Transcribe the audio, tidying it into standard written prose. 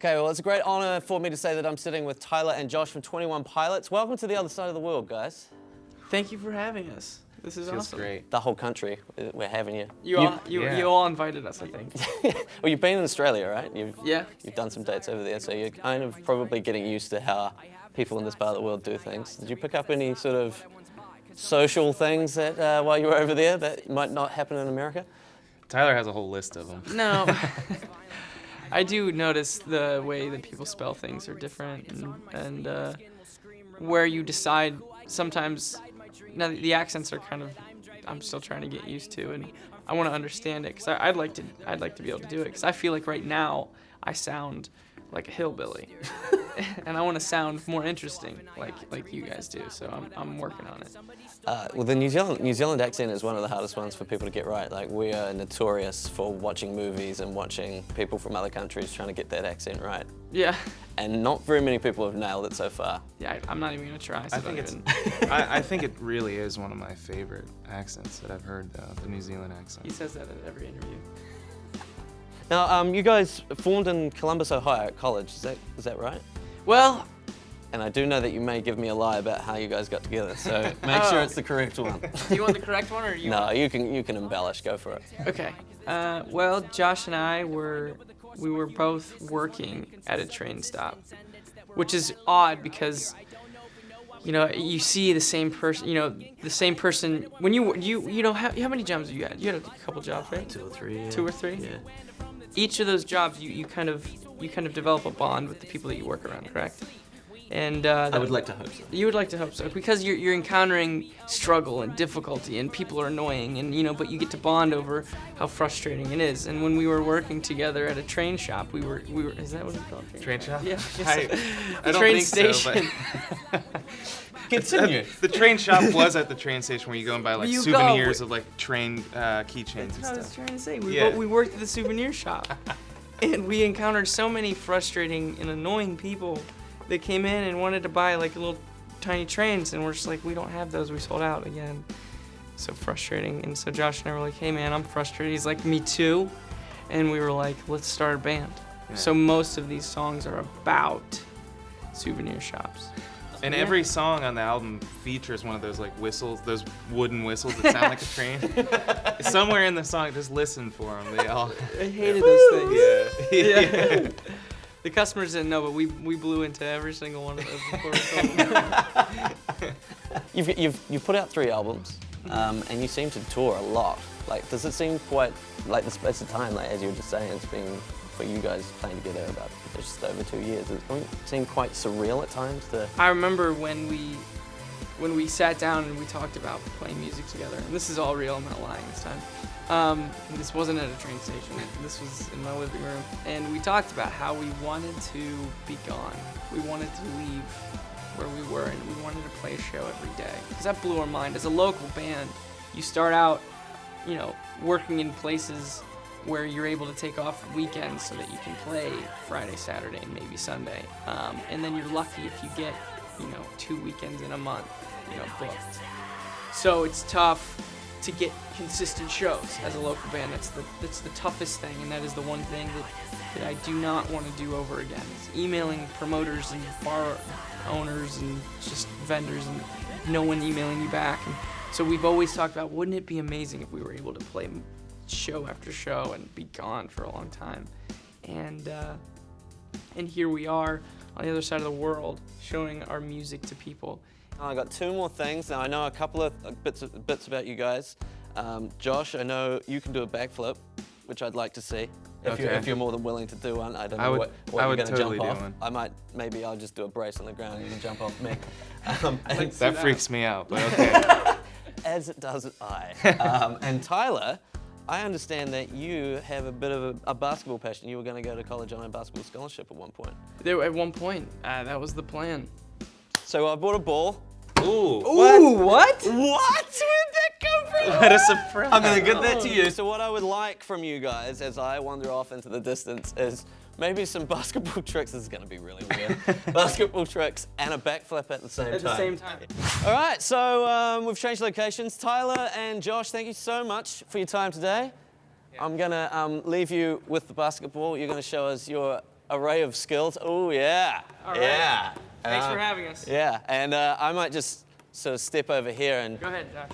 Okay, well, it's a great honor for me to say that I'm sitting with Tyler and Josh from 21 Pilots. Welcome to the other side of the world, guys. Thank you for having us. This is Feels awesome. great. The whole country, we're having you. You all invited us, I think. Well, you've been in Australia, right? Yeah. You've done some dates over there, so you're kind of probably getting used to how people in this part of the world do things. Did you pick up any sort of social things that while you were over there that might not happen in America? Tyler has a whole list of them. No. I do notice the way that people spell things are different, and where you decide sometimes. Now the accents are kind of, I'm still trying to get used to, and I want to understand it because I'd like to be able to do it because I feel like right now I sound like a hillbilly, and I want to sound more interesting like you guys do. So I'm working on it. Well, the New Zealand accent is one of the hardest ones for people to get right. Like, we are notorious for watching movies and watching people from other countries trying to get that accent right. Yeah. And not very many people have nailed it so far. Yeah, I'm not even gonna try. So I think it really is one of my favorite accents that I've heard, though, the New Zealand accent. He says that at every interview. Now, you guys formed in Columbus, Ohio at college. Is that right? Well. And I do know that you may give me a lie about how you guys got together, so make sure it's the correct one. Do you want the correct one, or you? No, you can embellish. Go for it. Okay. Well, Josh and I were both working at a train stop, which is odd because, you know, you see the same person. You know, the same person when you know how many jobs you had? You had a couple jobs, right? 2 or 3. Yeah. 2 or 3. Yeah. Each of those jobs, you kind of develop a bond with the people that you work around, correct? And I would like to hope so. You would like to hope so, because you're encountering struggle and difficulty, and people are annoying, and but you get to bond over how frustrating it is. And when we were working together at a train shop, we were is that what it's called? Train shop? Yeah. I don't train think station. so, but Continue. the train shop was at the train station where you go and buy like You souvenirs go. of like train keychains That's and what I was stuff. trying to say. Yeah. We worked at the souvenir shop, and we encountered so many frustrating and annoying people that came in and wanted to buy like little tiny trains, and we're just like, we don't have those. We sold out again. So frustrating. And so Josh and I were like, hey man, I'm frustrated. He's like, me too. And we were like, let's start a band. Yeah. So most of these songs are about souvenir shops. And Yeah. every song on the album features one of those like whistles, those wooden whistles that sound like a train. Somewhere in the song, just listen for them. They all. I hated those things. Yeah. Yeah. The customers didn't know, but we blew into every single one of those before we sold them. You've put out 3 albums, and you seem to tour a lot. Like, does it seem quite like the space of time, like as you were just saying, it's been for you guys playing together about just over 2 years? Does it seem quite surreal at times to? I remember when we sat down and we talked about playing music together, and this is all real, I'm not lying this time. This wasn't at a train station, this was in my living room, and we talked about how we wanted to be gone. We wanted to leave where we were, and we wanted to play a show every day, because that blew our mind. As a local band, you start out, working in places where you're able to take off weekends so that you can play Friday, Saturday, and maybe Sunday, and then you're lucky if you get 2 weekends in a month booked. So it's tough to get consistent shows as a local band. That's the toughest thing, and that is the one thing that I do not want to do over again. Is emailing promoters and bar owners and just vendors and no one emailing you back. And so we've always talked about, wouldn't it be amazing if we were able to play show after show and be gone for a long time? And here we are on the other side of the world showing our music to people. I got 2 more things. Now, I know a couple of bits about you guys. Josh, I know you can do a backflip, which I'd like to see. If you're more than willing to do one. I don't know what you're going to totally jump do off. one. Maybe I'll just do a brace on the ground and you can jump off me. That freaks me out, but okay. As it does I. And Tyler, I understand that you have a bit of a basketball passion. You were going to go to college on a basketball scholarship at one point. At one point, that was the plan. So I bought a ball. Ooh. Ooh, what? What? Where did that come from? What a surprise. I'm going to give that to you. So what I would like from you guys as I wander off into the distance is maybe some basketball tricks. This is going to be really weird. Basketball tricks and a backflip at the same time. At the same time. All right, so we've changed locations. Tyler and Josh, thank you so much for your time today. Yeah. I'm going to leave you with the basketball. You're going to show us your array of skills. Oh, yeah. All right. Yeah. Thanks for having us. Yeah, and I might just sort of step over here and. Go ahead, Josh.